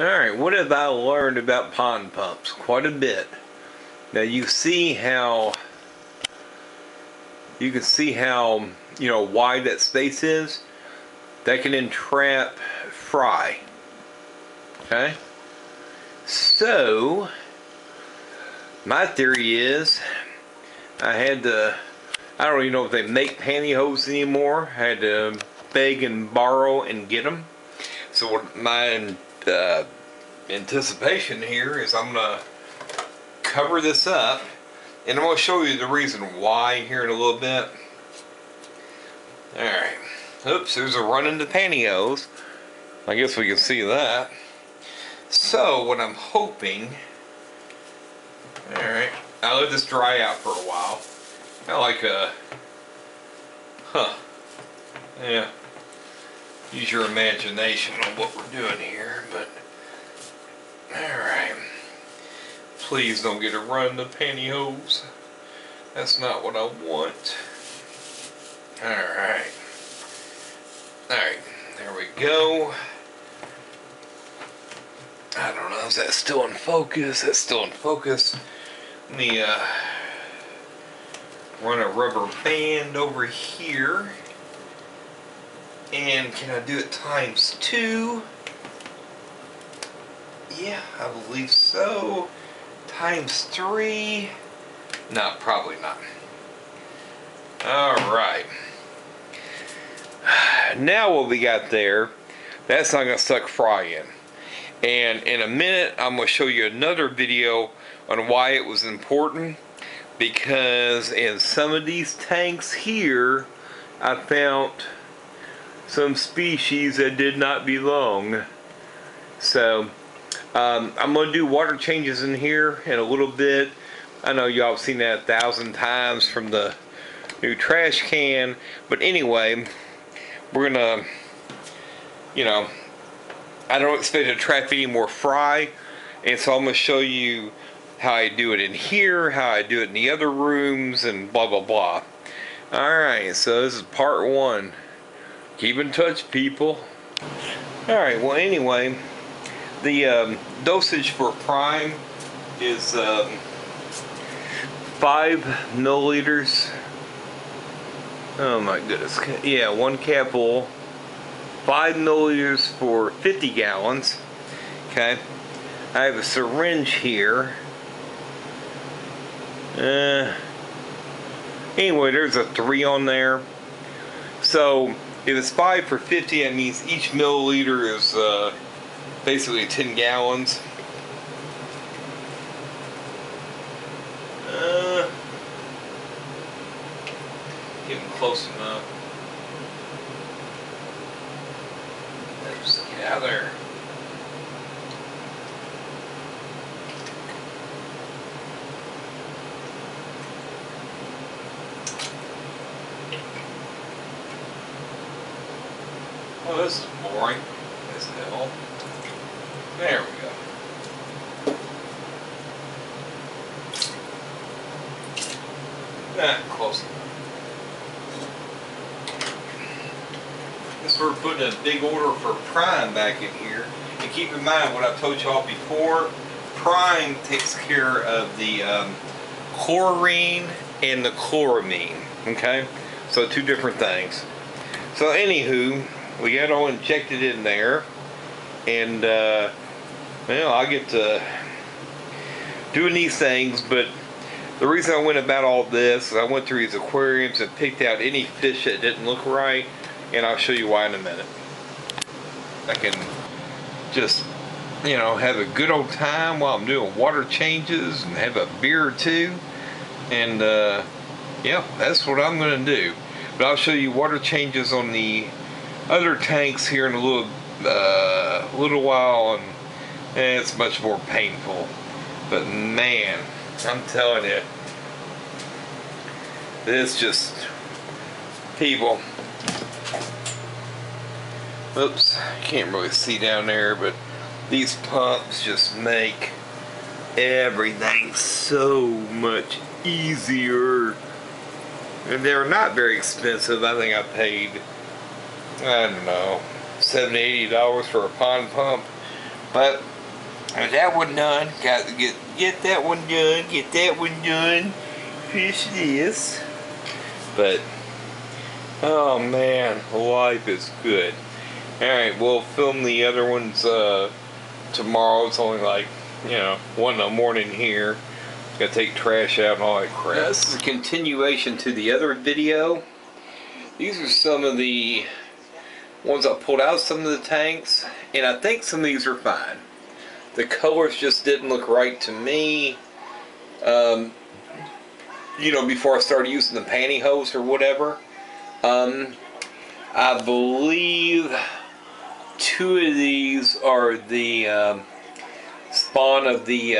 Alright, what have I learned about pond pumps? Quite a bit. Now you can see how wide that space is. That can entrap fry. Okay? So my theory is I don't even know if they make pantyhose anymore. I had to beg and borrow and get them. So what my anticipation here is I'm going to cover this up, and I'm going to show you the reason why here in a little bit. Alright. Oops, there's a run into pantyhose. I guess we can see that. So what I'm hoping, alright, I'll let this dry out for a while. I like yeah, use your imagination on what we're doing here, but alright, please don't get a run to pantyhose. That's not what I want. Alright, there we go. I don't know, is that still in focus? That's still in focus. Let me run a rubber band over here. And can I do it ×2? Yeah, I believe so. ×3? No, probably not. Alright. Now what we got there, that's not going to suck fry in. And in a minute, I'm going to show you another video on why it was important. Because in some of these tanks here, I found some species that did not belong. So I'm going to do water changes in here in a little bit. I know y'all have seen that 1,000 times from the new trash can, but anyway, we're gonna, I don't expect to trap any more fry, and so I'm going to show you how I do it in here, how I do it in the other rooms, and blah blah blah. Alright, so this is part 1. Keep in touch, people. Alright, well anyway, the dosage for prime is 5 milliliters. Oh my goodness. Yeah, 1 capful. 5 milliliters for 50 gallons. Okay. I have a syringe here. Anyway, there's a 3 on there. So if it's 5 for 50, that means each milliliter is basically 10 gallons. Getting close enough. Let's get out of there. Oh, this is boring as hell. There we go. Close enough. Guess we're putting a big order for prime back in here. And keep in mind what I told y'all before, prime takes care of the chlorine and the chloramine. Okay? So 2 different things. So anywho, we got all injected in there, and well, I get to doing these things, but the reason I went about all this is I went through these aquariums and picked out any fish that didn't look right, and I'll show you why in a minute. I can just, have a good old time while I'm doing water changes and have a beer or 2, and yeah, that's what I'm going to do. But I'll show you water changes on the other tanks here in a little while, and it's much more painful. But man, I'm telling you, this just, people, oops, can't really see down there, but these pumps just make everything so much easier. And they're not very expensive. I think I paid, I don't know, $70, $80 for a pond pump. But Got that one done. Got to get that one done. Get that one done. Finish this. But oh man, life is good. All right, we'll film the other ones tomorrow. It's only like 1 in the morning here. Gotta take trash out and all that crap. Now, this is a continuation to the other video. These are some of the ones I pulled out of some of the tanks, and I think some of these are fine. The colors just didn't look right to me. Before I started using the pantyhose or whatever. I believe 2 of these are the spawn of the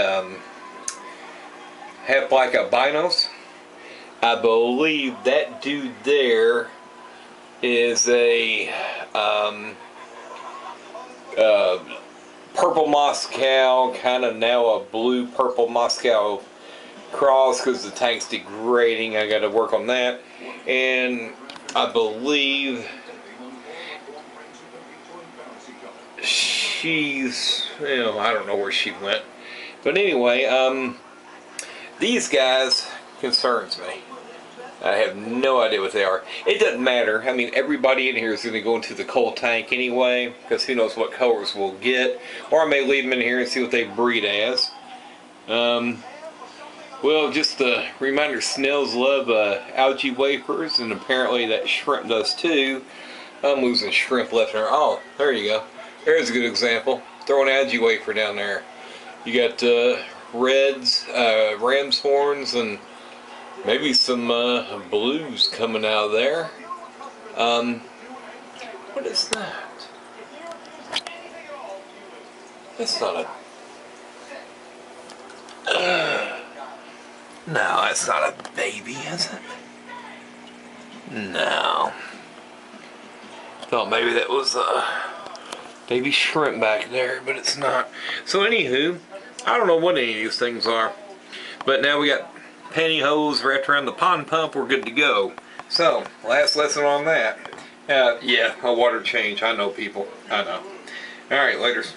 half-black albinos. I believe that dude there is a purple Moscow, kind of now a blue purple Moscow cross, because the tank's degrading. I got to work on that. And I believe she's, I don't know where she went. But anyway, these guys concerns me. I have no idea what they are. It doesn't matter. I mean, everybody in here is going to go into the coal tank anyway, because who knows what colors we'll get. Or I may leave them in here and see what they breed as. Well, just a reminder, snails love algae wafers, and apparently that shrimp does too. I'm losing shrimp left and right. Oh, there you go. There's a good example. Throw an algae wafer down there. You got reds, ram's horns, and maybe some blues coming out of there. What is that? That's not a... No, that's not a baby, is it? No. Thought maybe that was a baby shrimp back there, but it's not. So anywho, I don't know what any of these things are. But now we got pantyhose wrapped around the pond pump. We're good to go. So, last lesson on that. Yeah, a water change. I know, people. I know. Alright, laters.